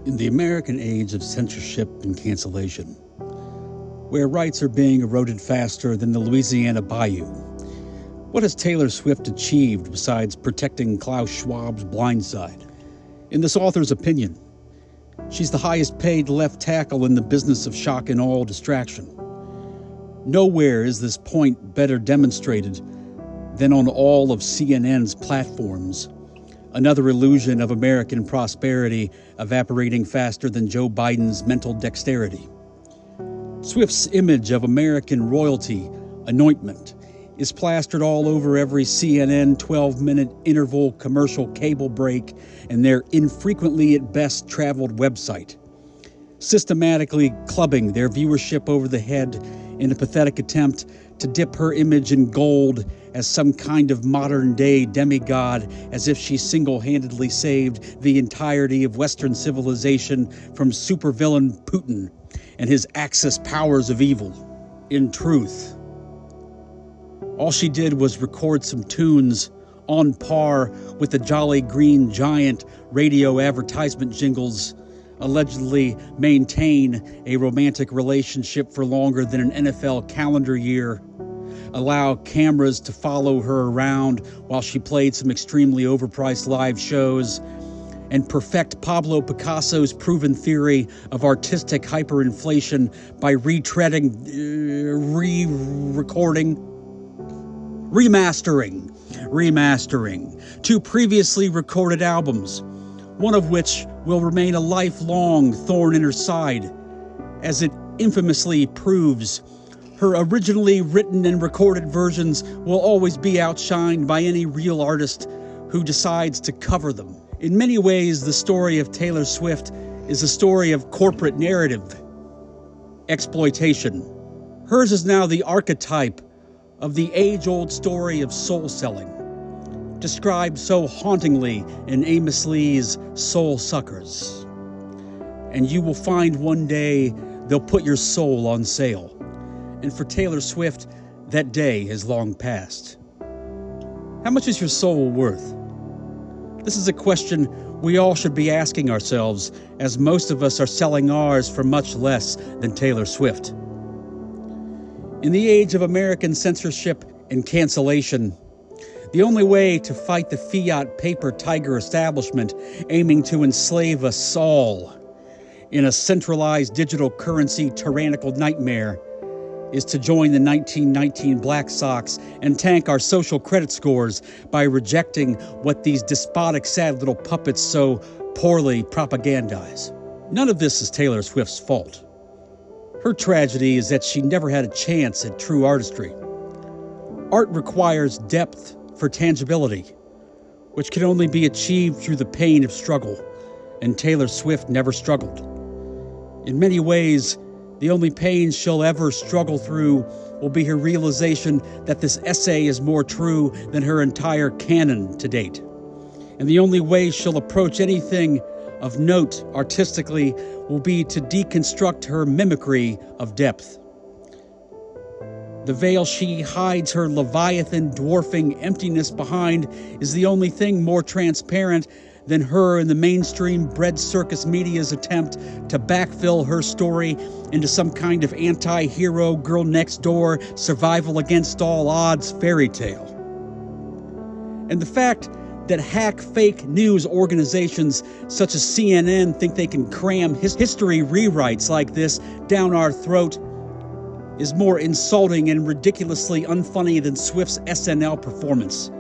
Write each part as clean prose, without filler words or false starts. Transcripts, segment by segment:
In the American age of censorship and cancellation, where rights are being eroded faster than the Louisiana Bayou, what has Taylor Swift achieved besides protecting Klaus Schwab's blind side? In this author's opinion, she's the highest paid left tackle in the business of shock and awe distraction. Nowhere is this point better demonstrated than on all of CNN's platforms. Another illusion of American prosperity evaporating faster than Joe Biden's mental dexterity. Swift's image of American royalty, anointment, is plastered all over every CNN 12-minute interval commercial cable break and their infrequently at best traveled website, systematically clubbing their viewership over the head in a pathetic attempt to dip her image in gold as some kind of modern-day demigod, as if she single-handedly saved the entirety of Western civilization from supervillain Putin and his Axis powers of evil. In truth, all she did was record some tunes on par with the Jolly Green Giant radio advertisement jingles, allegedly maintain a romantic relationship for longer than an NFL calendar year, allow cameras to follow her around while she played some extremely overpriced live shows, and perfect Pablo Picasso's proven theory of artistic hyperinflation by retreading, re-recording, remastering two previously recorded albums, one of which will remain a lifelong thorn in her side, as it infamously proves her originally written and recorded versions will always be outshined by any real artist who decides to cover them. In many ways, the story of Taylor Swift is a story of corporate narrative exploitation. Hers is now the archetype of the age-old story of soul selling, described so hauntingly in Amos Lee's Soul Suckers. And you will find one day they'll put your soul on sale. And for Taylor Swift, that day has long passed. How much is your soul worth? This is a question we all should be asking ourselves, as most of us are selling ours for much less than Taylor Swift. In the age of American censorship and cancellation, the only way to fight the fiat paper tiger establishment aiming to enslave us all in a centralized digital currency tyrannical nightmare is to join the 1919 Black Sox and tank our social credit scores by rejecting what these despotic sad little puppets so poorly propagandize. None of this is Taylor Swift's fault. Her tragedy is that she never had a chance at true artistry. Art requires depth for tangibility, which can only be achieved through the pain of struggle, and Taylor Swift never struggled. In many ways, the only pain she'll ever struggle through will be her realization that this essay is more true than her entire canon to date. And the only way she'll approach anything of note artistically will be to deconstruct her mimicry of depth. The veil she hides her Leviathan dwarfing emptiness behind is the only thing more transparent than her and the mainstream bread circus media's attempt to backfill her story into some kind of anti-hero girl next door survival against all odds fairy tale. And the fact that hack fake news organizations such as CNN think they can cram history rewrites like this down our throat is more insulting and ridiculously unfunny than Swift's SNL performance,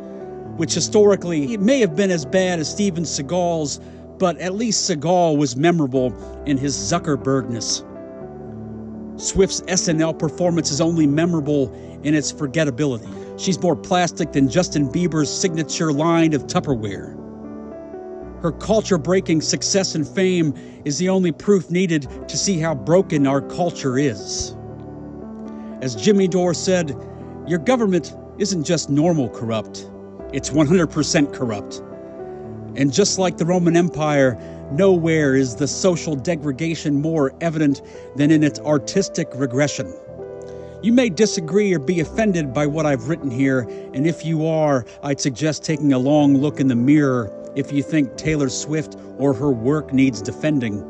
which historically it may have been as bad as Steven Seagal's, but at least Seagal was memorable in his Zuckerbergness. Swift's SNL performance is only memorable in its forgettability. She's more plastic than Justin Bieber's signature line of Tupperware. Her culture-breaking success and fame is the only proof needed to see how broken our culture is. As Jimmy Dore said, your government isn't just normal corrupt, it's 100% corrupt. And just like the Roman Empire, nowhere is the social degradation more evident than in its artistic regression. You may disagree or be offended by what I've written here, and if you are, I'd suggest taking a long look in the mirror if you think Taylor Swift or her work needs defending.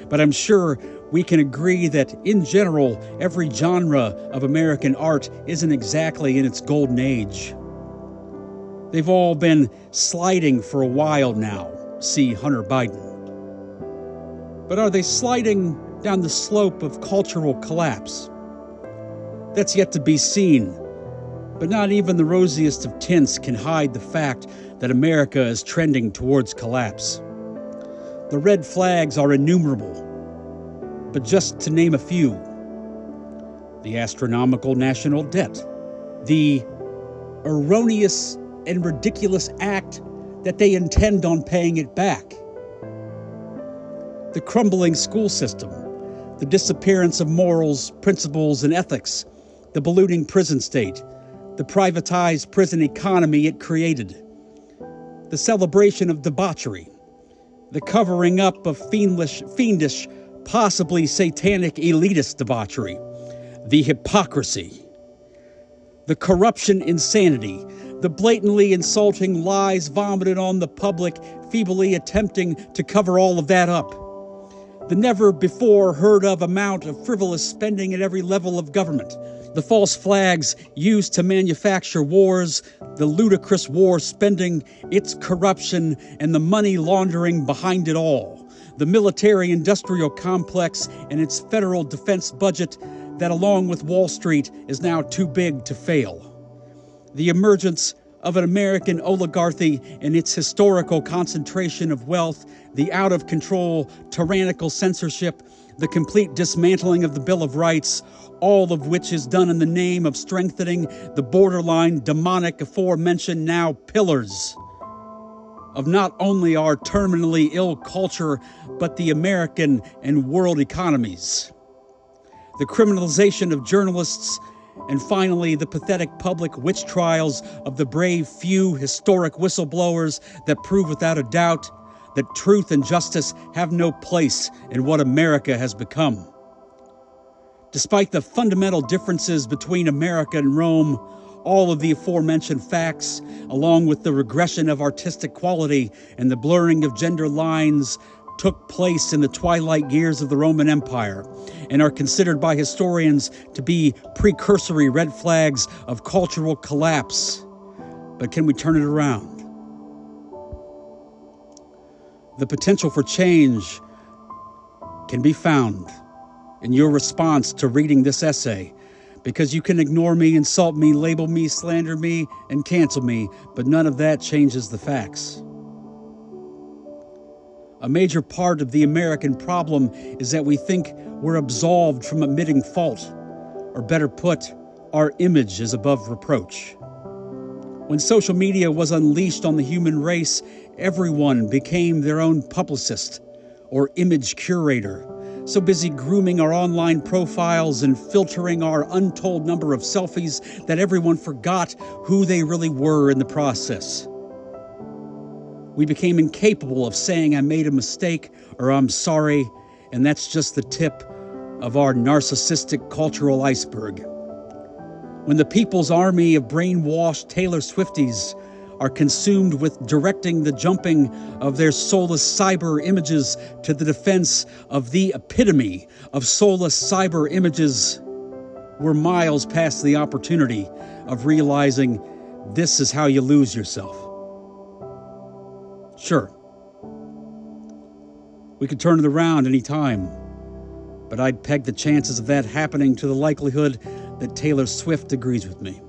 But I'm sure we can agree that, in general, every genre of American art isn't exactly in its golden age. They've all been sliding for a while now, see Hunter Biden. But are they sliding down the slope of cultural collapse? That's yet to be seen, but not even the rosiest of tints can hide the fact that America is trending towards collapse. The red flags are innumerable, but just to name a few: the astronomical national debt, the erroneous and ridiculous act that they intend on paying it back, the crumbling school system, the disappearance of morals, principles, and ethics, the ballooning prison state, the privatized prison economy it created, the celebration of debauchery, the covering up of fiendish, possibly satanic elitist debauchery, the hypocrisy, the corruption insanity, the blatantly insulting lies vomited on the public, feebly attempting to cover all of that up, the never-before-heard-of amount of frivolous spending at every level of government, the false flags used to manufacture wars, the ludicrous war spending, its corruption, and the money laundering behind it all, the military-industrial complex and its federal defense budget that, along with Wall Street, is now too big to fail, the emergence of an American oligarchy and its historical concentration of wealth, the out-of-control tyrannical censorship, the complete dismantling of the Bill of Rights, all of which is done in the name of strengthening the borderline demonic aforementioned now pillars of not only our terminally ill culture, but the American and world economies. The criminalization of journalists, and finally, the pathetic public witch trials of the brave few historic whistleblowers that prove without a doubt that truth and justice have no place in what America has become. Despite the fundamental differences between America and Rome, all of the aforementioned facts, along with the regression of artistic quality and the blurring of gender lines, took place in the twilight years of the Roman Empire and are considered by historians to be precursory red flags of cultural collapse. But can we turn it around? The potential for change can be found in your response to reading this essay, because you can ignore me, insult me, label me, slander me, and cancel me, but none of that changes the facts. A major part of the American problem is that we think we're absolved from admitting fault, or better put, our image is above reproach. When social media was unleashed on the human race, everyone became their own publicist or image curator, so busy grooming our online profiles and filtering our untold number of selfies that everyone forgot who they really were in the process. We became incapable of saying I made a mistake or I'm sorry, and that's just the tip of our narcissistic cultural iceberg. When the people's army of brainwashed Taylor Swifties are consumed with directing the jumping of their soulless cyber images to the defense of the epitome of soulless cyber images, we're miles past the opportunity of realizing this is how you lose yourself. Sure, we could turn it around any time, but I'd peg the chances of that happening to the likelihood that Taylor Swift agrees with me.